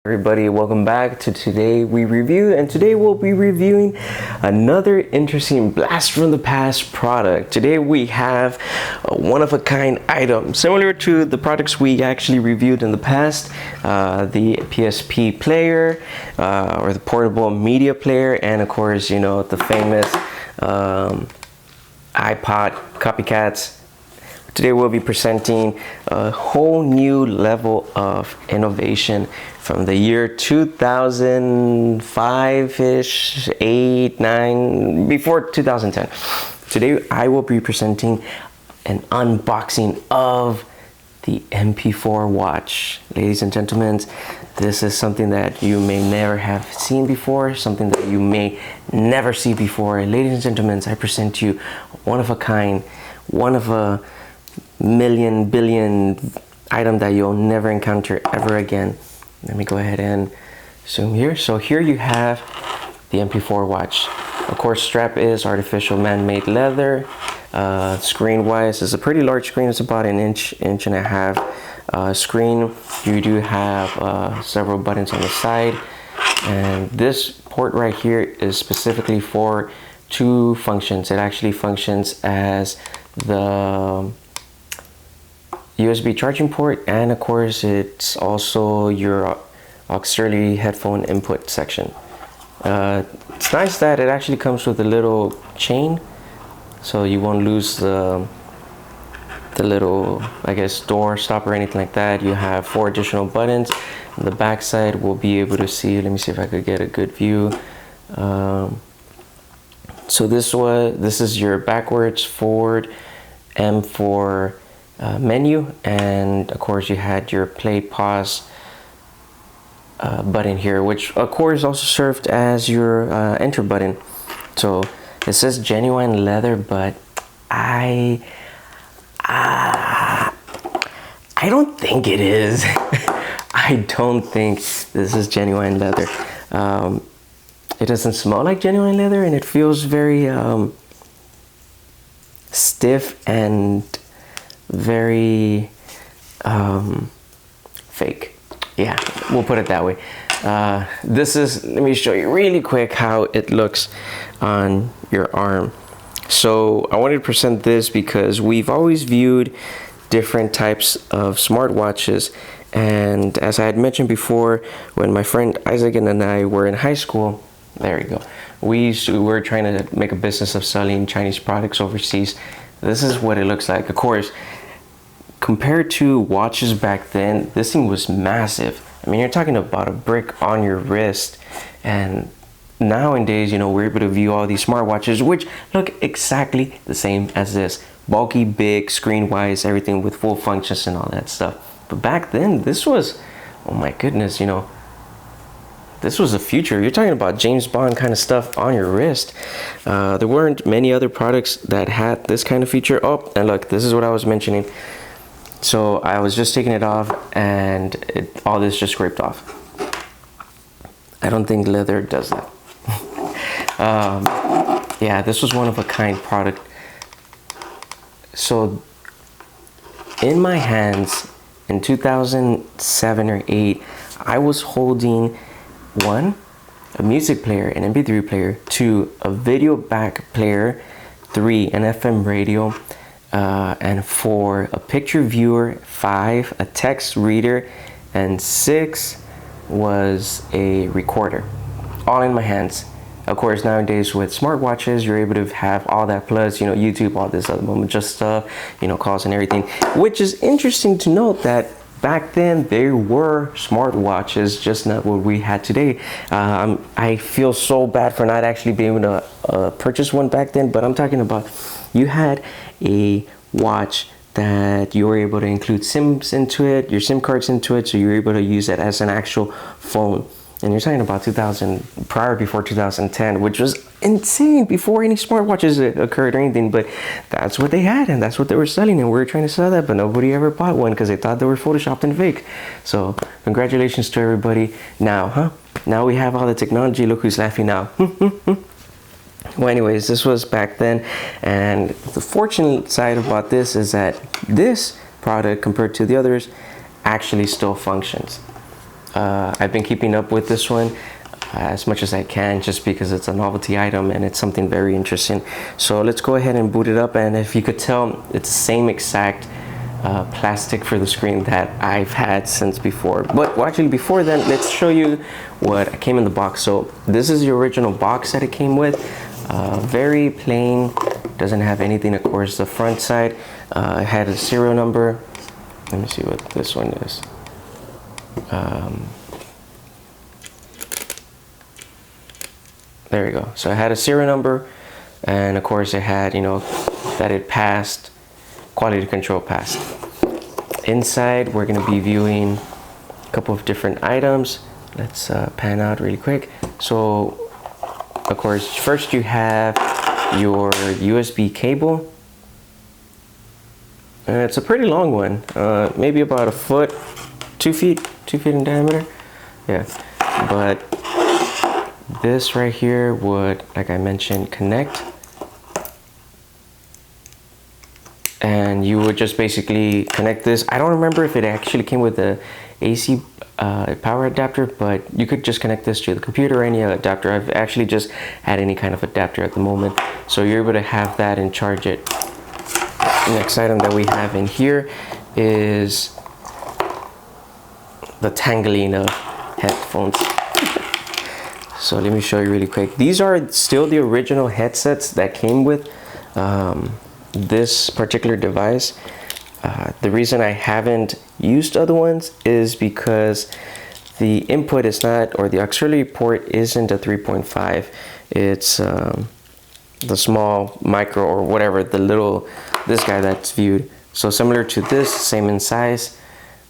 Everybody, welcome back to Today We Review, and today we'll be reviewing another interesting blast from the past product. Today we have a one-of-a-kind item similar to the products we actually reviewed in the past, the PSP player or the portable media player, and of course, you know, the famous iPod copycats. Today we'll be presenting a whole new level of innovation from the year 2005-ish, 8, 9, before 2010. Today I will be presenting an unboxing of the MP4 Watch. Ladies and gentlemen, this is something that you may never have seen before, something that you may never see before. Ladies and gentlemen, I present to you one of a kind, one of a million, billion item that you'll never encounter ever again. Let me go ahead and zoom here. So here you have the MP4 Watch. Of course, strap is artificial man-made leather. Screen-wise, it's a pretty large screen. It's about an inch and a half screen. You do have several buttons on the side. And this port right here is specifically for two functions. It actually functions as the USB charging port, and of course it's also your auxiliary headphone input section. It's nice that it actually comes with a little chain, so you won't lose the little, I guess, door stop or anything like that. You have 4 additional buttons. On the back side we'll be able to see, let me see if I could get a good view. So this is your backwards, forward, M4 menu, and of course you had your play pause button here, which of course also served as your enter button. So it says genuine leather, but I don't think it is. I don't think this is genuine leather. It doesn't smell like genuine leather, and it feels very stiff and very fake. Yeah, we'll put it that way. Let me show you really quick how it looks on your arm. So I wanted to present this because we've always viewed different types of smartwatches, and as I had mentioned before, when my friend Isaac and I were in high school, there we go, we were trying to make a business of selling Chinese products overseas. This is what it looks like. Of course, compared to watches back then, this thing was massive. I mean, you're talking about a brick on your wrist. And nowadays, you know, we're able to view all these smartwatches, which look exactly the same as this. Bulky, big, screen-wise, everything with full functions and all that stuff. But back then, this was, oh my goodness, you know, this was the future. You're talking about James Bond kind of stuff on your wrist. There weren't many other products that had this kind of feature. Oh, and look, this is what I was mentioning. So I was just taking it off, and all this just scraped off. I don't think leather does that. Yeah, this was one of a kind product. So in my hands in 2007 or 8, I was holding 1, a music player, an MP3 player, 2, a video back player, 3, an FM radio, and 4, a picture viewer, 5, a text reader, and 6 was a recorder, all in my hands. Of course, nowadays with smartwatches, you're able to have all that plus, you know, YouTube, all this other moment just stuff, you know, calls and everything, which is interesting to note that back then there were smartwatches, just not what we had today. I feel so bad for not actually being able to purchase one back then, but I'm talking about you had a watch that you were able to include SIMs into it, your SIM cards into it, so you were able to use it as an actual phone. And you're talking about before 2010, which was insane, before any smartwatches occurred or anything, but that's what they had and that's what they were selling, and we were trying to sell that, but nobody ever bought one because they thought they were photoshopped and fake. So congratulations to everybody. Now we have all the technology. Look who's laughing now. Well, anyways, this was back then, and the fortunate side about this is that this product, compared to the others, actually still functions. I've been keeping up with this one as much as I can, just because it's a novelty item and it's something very interesting. So let's go ahead and boot it up, and if you could tell, it's the same exact plastic for the screen that I've had since before. But well, actually before then, let's show you what came in the box. So this is the original box that it came with. Very plain, doesn't have anything. Of course, the front side it had a serial number. Let me see what this one is. There you go. So it had a serial number, and of course it had, you know, that it passed, quality control passed. Inside, we're going to be viewing a couple of different items. Let's pan out really quick. So, of course, first you have your USB cable. And it's a pretty long one, maybe about a foot, 2 feet in diameter. Yeah, but this right here would, like I mentioned, connect, and you would just basically connect this. I don't remember if it actually came with the AC power adapter, but you could just connect this to the computer or any adapter. I've actually just had any kind of adapter at the moment, so you're able to have that and charge it. The next item that we have in here is the tangling of headphones. So let me show you really quick. These are still the original headsets that came with this particular device. The reason I haven't used other ones is because the input is not, or the auxiliary port isn't a 3.5. It's the small micro or whatever, the little, this guy that's viewed. So similar to this, same in size.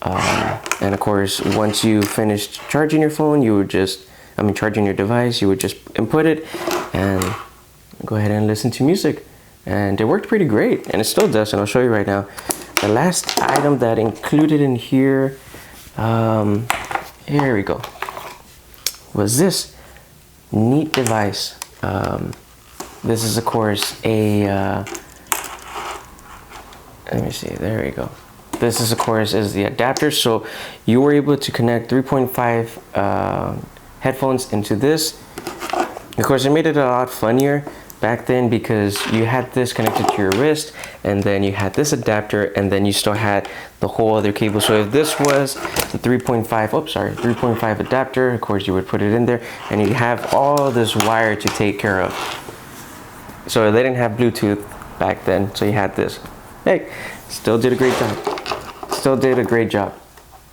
And of course, once you finished charging your phone, you would just, charging your device, you would just input it and go ahead and listen to music. And it worked pretty great, and it still does, and I'll show you right now. The last item that included in here, here we go, was this neat device. This is of course a, let me see, there we go. This is of course is the adapter, so you were able to connect 3.5 headphones into this. Of course, it made it a lot funnier back then because you had this connected to your wrist, and then you had this adapter, and then you still had the whole other cable. So if this was the 3.5 adapter, of course you would put it in there, and you have all this wire to take care of. So they didn't have Bluetooth back then, so you had this. Hey, still did a great job. Still did a great job.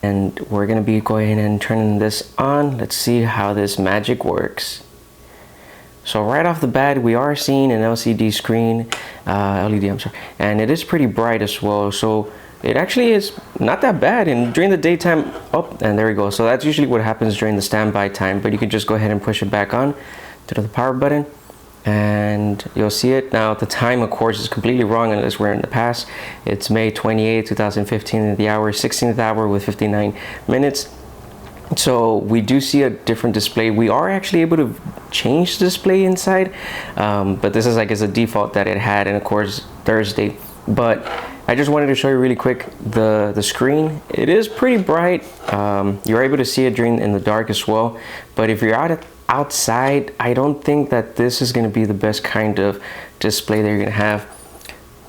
And we're gonna be going and turning this on. Let's see how this magic works. So right off the bat, we are seeing an LCD screen, LED, I'm sorry, and it is pretty bright as well. So it actually is not that bad. And during the daytime, oh, and there we go. So that's usually what happens during the standby time, but you can just go ahead and push it back on to the power button, and you'll see it. Now the time, of course, is completely wrong unless we're in the past. It's May 28, 2015, and the hour, 16th hour with 59 minutes. So we do see a different display. We are actually able to change the display inside, but this is, I guess, a default that it had, and of course Thursday. But I just wanted to show you really quick the screen. It is pretty bright. You're able to see it in the dark as well. But if you're outside, I don't think that this is going to be the best kind of display that you're going to have.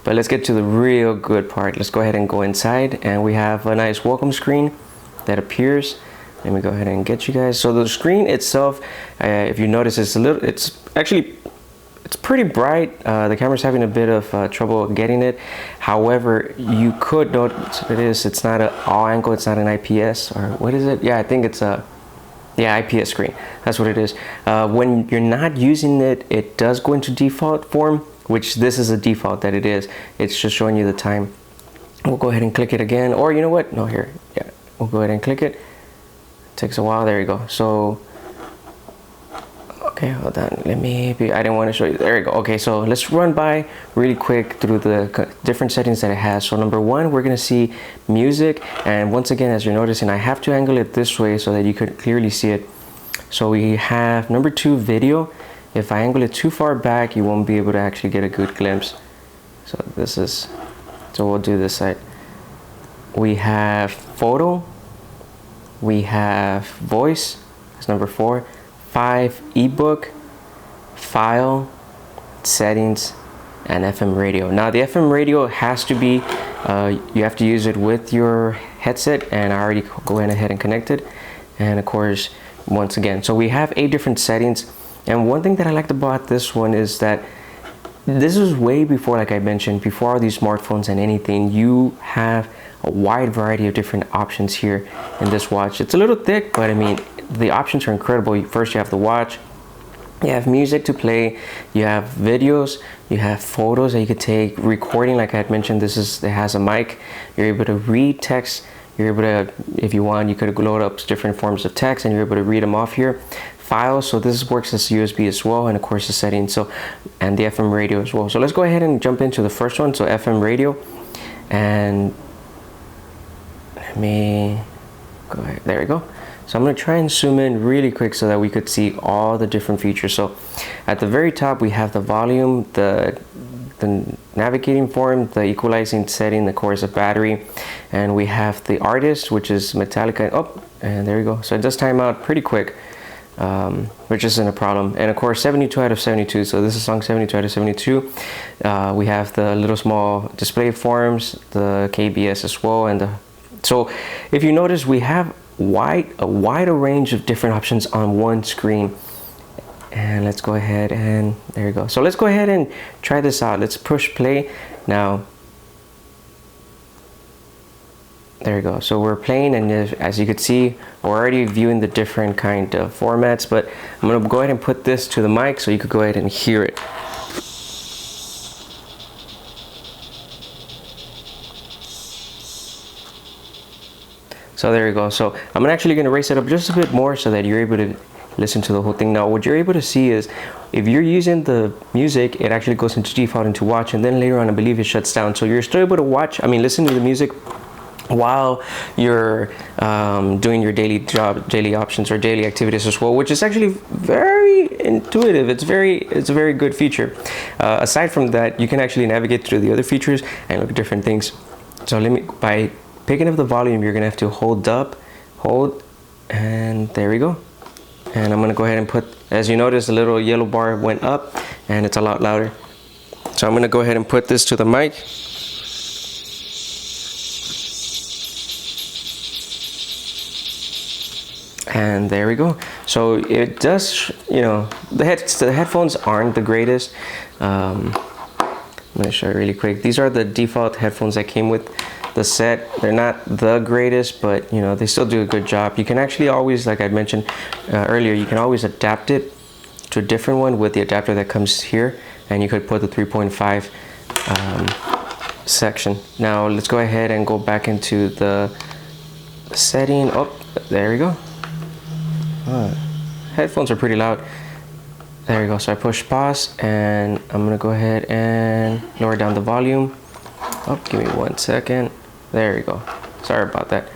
But let's get to the real good part. Let's go ahead and go inside, and we have a nice welcome screen that appears. Let me go ahead and get you guys. So the screen itself, if you notice, it's pretty bright. The camera's having a bit of trouble getting it. However, you could notice it's not an all angle, it's not an IPS, or what is it? Yeah, I think it's a, yeah, IPS screen. That's what it is. When you're not using it, it does go into default form, which this is a default that it is. It's just showing you the time. We'll go ahead and click it again, or you know what? No, here, yeah, we'll go ahead and click it. Takes a while. There you go. So okay, hold on, I didn't want to show you. There you go. Okay, so let's run by really quick through the different settings that it has. So number one, we're gonna see music, and once again, as you're noticing, I have to angle it this way so that you could clearly see it. So we have number two, video. If I angle it too far back, you won't be able to actually get a good glimpse. So we'll do this side. We have photo. We have voice, that's number 4. 5, ebook, file, settings, and FM radio. Now the FM radio has to be, you have to use it with your headset, and I already go ahead and connect it. And of course, once again, so we have 8 different settings. And one thing that I liked about this one is that this is way before, like I mentioned, before all these smartphones and anything. You have a wide variety of different options here in this watch. It's a little thick, but I mean, the options are incredible. First, you have the watch, you have music to play, you have videos, you have photos that you could take, recording, like I had mentioned, it has a mic. You're able to read text, you're able to, if you want, you could load up different forms of text and you're able to read them off here. Files, so this works as USB as well, and of course the settings, so, and the FM radio as well. So let's go ahead and jump into the first one, so FM radio. And let me go ahead, there we go. So I'm going to try and zoom in really quick so that we could see all the different features. So at the very top we have the volume, the navigating form, the equalizing setting, of course the battery, and we have the artist, which is Metallica. Oh, and there we go. So it does time out pretty quick, which isn't a problem. And of course 72 out of 72, so this is song 72 out of 72. We have the little small display forms, the KBS as well, and so if you notice, we have a wider range of different options on one screen. And let's go ahead and there you go. So let's go ahead and try this out. Let's push play now. There you go. So we're playing, and as you can see, we're already viewing the different kind of formats, but I'm going to go ahead and put this to the mic so you could go ahead and hear it. So there you go. So I'm actually going to raise it up just a bit more so that you're able to listen to the whole thing. Now what you're able to see is if you're using the music, it actually goes into default into watch, and then later on I believe it shuts down. So you're still able to listen to the music while you're doing your daily options or daily activities as well, which is actually very intuitive. It's a very good feature. Aside from that, you can actually navigate through the other features and look at different things. So by picking up the volume, you're gonna have to hold, and there we go. And I'm gonna go ahead and put, as you notice, the little yellow bar went up and it's a lot louder. So I'm gonna go ahead and put this to the mic. And there we go. So it does, you know, the headphones aren't the greatest. I'm gonna show you really quick. These are the default headphones that came with the set. They're not the greatest, but you know, they still do a good job. You can actually always, like I mentioned earlier, you can always adapt it to a different one with the adapter that comes here, and you could put the 3.5 section. Now let's go ahead and go back into the setting. Oh, there we go. Headphones are pretty loud. There you go. So I push pause, and I'm gonna go ahead and lower down the volume. Oh, give me 1 second. There you go. Sorry about that.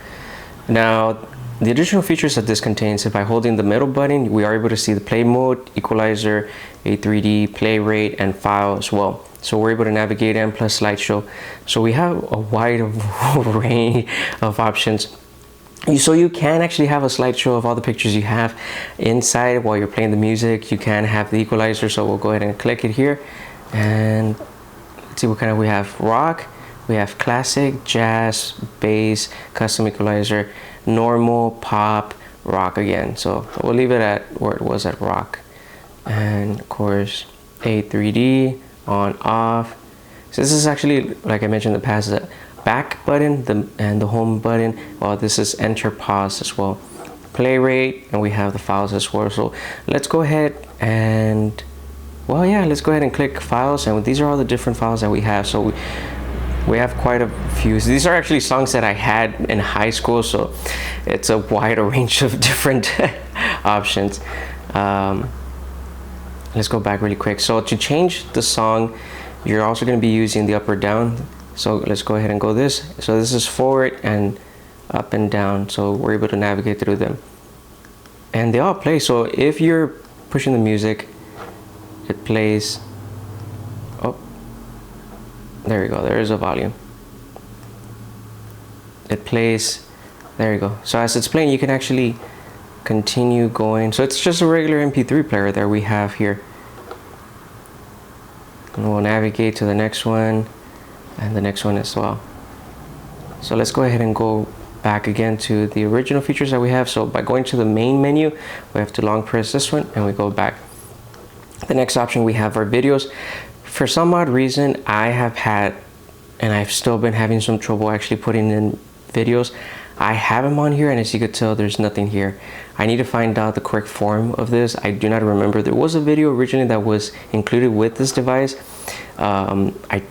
Now, the additional features that this contains, by holding the middle button, we are able to see the play mode, equalizer, A3D, play rate, and file as well. So we're able to navigate and plus slideshow. So we have a wide array of options. So you can actually have a slideshow of all the pictures you have inside while you're playing the music. You can have the equalizer, so we'll go ahead and click it here. And let's see what kind of we have. Rock, we have classic, jazz, bass, custom equalizer, normal, pop, rock again. So we'll leave it at where it was at rock. And of course, A3D, on, off. So this is actually, like I mentioned in the past, the back button and the home button. Well, this is enter, pause as well. Play rate, and we have the files as well. So let's go ahead and, well, yeah, let's go ahead and click files, and these are all the different files that we have. So we have quite a few. These are actually songs that I had in high school, so it's a wider range of different options. Let's go back really quick. So to change the song, you're also going to be using the up or down. So let's go ahead and go this. So this is forward and up and down. So we're able to navigate through them. And they all play. So if you're pushing the music, it plays. Oh, there we go. There is a volume. It plays There you go. So as it's playing, you can actually continue going. So it's just a regular MP3 player that we have here. And we'll navigate to the next one and the next one as well. So let's go ahead and go back again to the original features that we have. So by going to the main menu, we have to long press this one and we go back. The next option we have our videos. For some odd reason, I have had, and I've still been having some trouble actually putting in videos. I have them on here, and as you could tell, there's nothing here. I need to find out the correct form of this. I do not remember. There was a video originally that was included with this device. I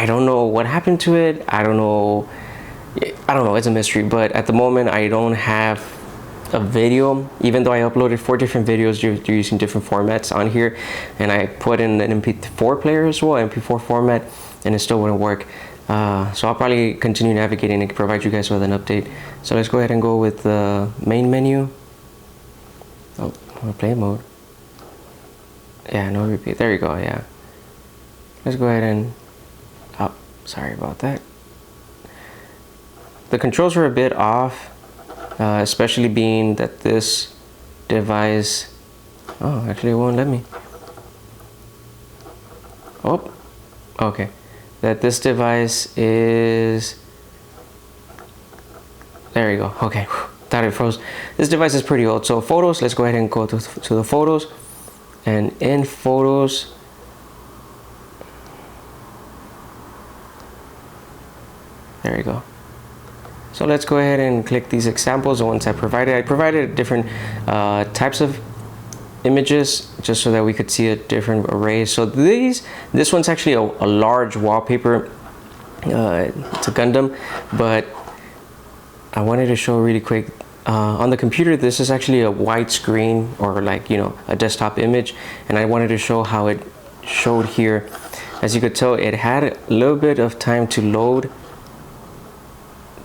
don't know what happened to it. I don't know. It's a mystery, but at the moment I don't have a video, even though I uploaded 4 different videos. You're using different formats on here, and I put in an MP4 player as well, MP4 format, and it still wouldn't work. So I'll probably continue navigating and provide you guys with an update. So let's go ahead and go with the main menu. Oh, play mode. Yeah, no repeat. There you go. Yeah. Let's go ahead and. Oh, sorry about that. The controls are a bit off, especially being that this device. Oh, actually, it won't let me. Oh, okay. That this device is. There you go. Okay, thought it froze. This device is pretty old. So photos. Let's go ahead and go to the photos, and in photos. There you go. So let's go ahead and click these examples, the ones I provided different types of images just so that we could see a different array. So this one's actually a large wallpaper. It's a Gundam, but I wanted to show really quick. On the computer, this is actually a widescreen, or like, you know, a desktop image, and I wanted to show how it showed here. As you could tell, it had a little bit of time to load,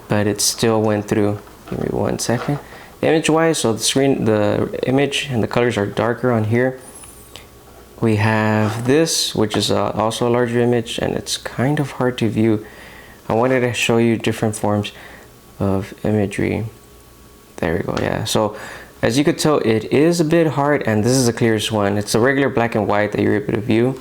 but it still went through. Give me 1 second. Image wise, so the image and the colors are darker on here. We have this, which is also a larger image, and it's kind of hard to view. I wanted to show you different forms of imagery. There we go. Yeah, so as you could tell, it is a bit hard, and this is the clearest one. It's a regular black and white that you're able to view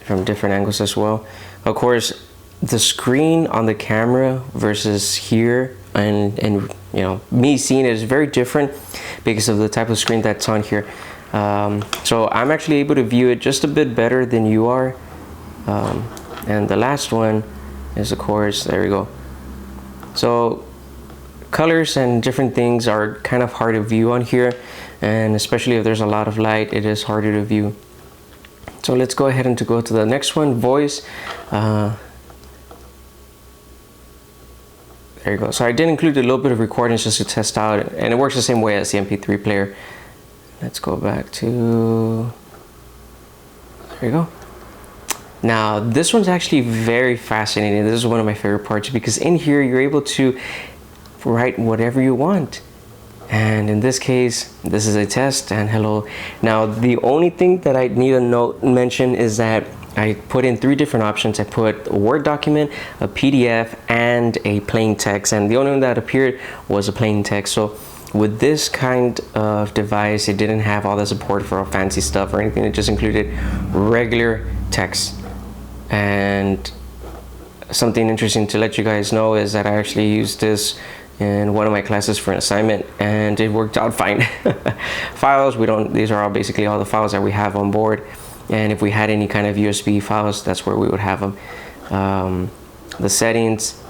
from different angles as well. Of course, the screen on the camera versus here, and you know, me seeing it is very different because of the type of screen that's on here. So I'm actually able to view it just a bit better than you are. And the last one is, of course, there we go. So colors and different things are kind of hard to view on here, and especially if there's a lot of light, it is harder to view. So let's go ahead and go to the next one, voice. There you go. So I did include a little bit of recordings just to test out, and it works the same way as the MP3 player. Let's go back to, there you go. Now this one's actually very fascinating. This is one of my favorite parts, because in here you're able to write whatever you want. And in this case, this is a test, and hello. Now the only thing that I need to mention is that I put in 3 different options. I put a Word document, a PDF, and a plain text, and the only one that appeared was a plain text. So with this kind of device, it didn't have all the support for all fancy stuff or anything. It just included regular text. And something interesting to let you guys know is that I actually used this in one of my classes for an assignment, and it worked out fine. Files, these are all basically all the files that we have on board. And if we had any kind of USB files, that's where we would have them. The settings,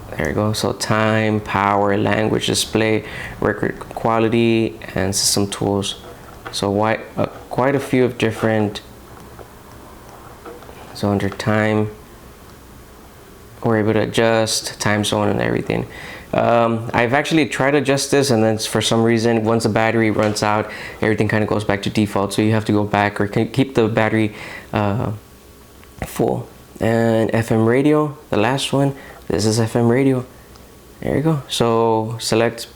there you go. So time, power, language, display, record quality, and system tools. So quite a few of different. So under time, we're able to adjust time zone and everything. I've actually tried to adjust this, and then for some reason, once the battery runs out, everything kind of goes back to default. So you have to go back or keep the battery full. And FM radio, the last one, this is FM radio. There you go. So select,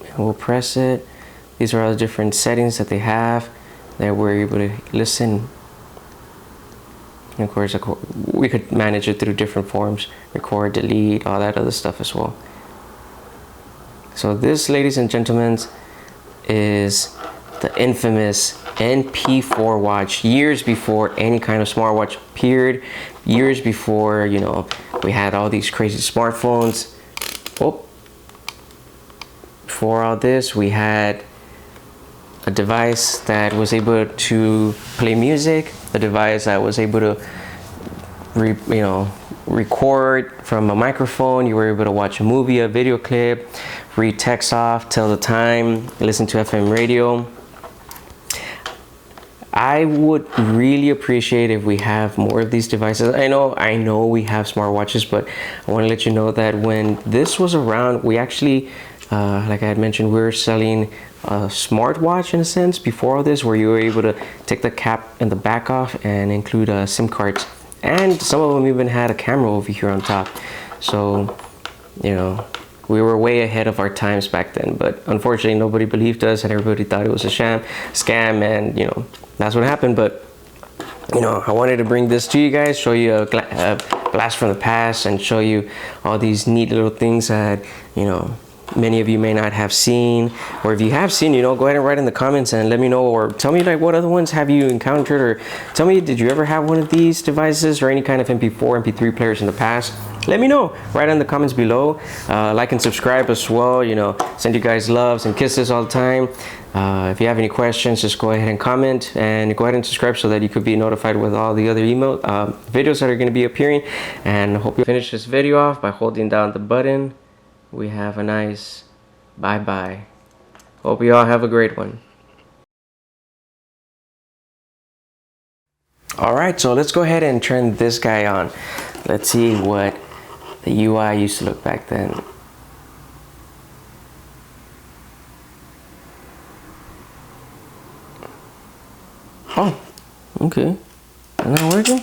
and we'll press it. These are all the different settings that they have that we're able to listen And of course, we could manage it through different forms, record, delete, all that other stuff as well. So this, ladies and gentlemen, is the infamous MP4 watch, years before any kind of smartwatch appeared, years before, you know, we had all these crazy smartphones. Oh, before all this, we had a device that was able to play music, a device that was able to record from a microphone. You were able to watch a movie, a video clip, read text off, tell the time, listen to FM radio. I would really appreciate if we have more of these devices. I know we have smartwatches, but I want to let you know that when this was around, we actually, like I had mentioned, we were selling a smartwatch in a sense before all this, where you were able to take the cap and the back off and include SIM cards. And some of them even had a camera over here on top. So, you know, we were way ahead of our times back then. But unfortunately, nobody believed us and everybody thought it was a scam. And, you know, that's what happened. But, you know, I wanted to bring this to you guys, show you a blast from the past, and show you all these neat little things that, you know, many of you may not have seen. Or if you have seen, you know, go ahead and write in the comments and let me know, or tell me like what other ones have you encountered, or tell me, did you ever have one of these devices or any kind of MP4 MP3 players in the past? Let me know right in the comments below. Like and subscribe as well. You know, send you guys loves and kisses all the time. If you have any questions, just go ahead and comment, and go ahead and subscribe so that you could be notified with all the other email videos that are going to be appearing. And I hope you finish this video off by holding down the button. We have a nice bye-bye. Hope you all have a great one. Alright, so let's go ahead and turn this guy on. Let's see what the UI used to look back then. Oh, okay. Is that working?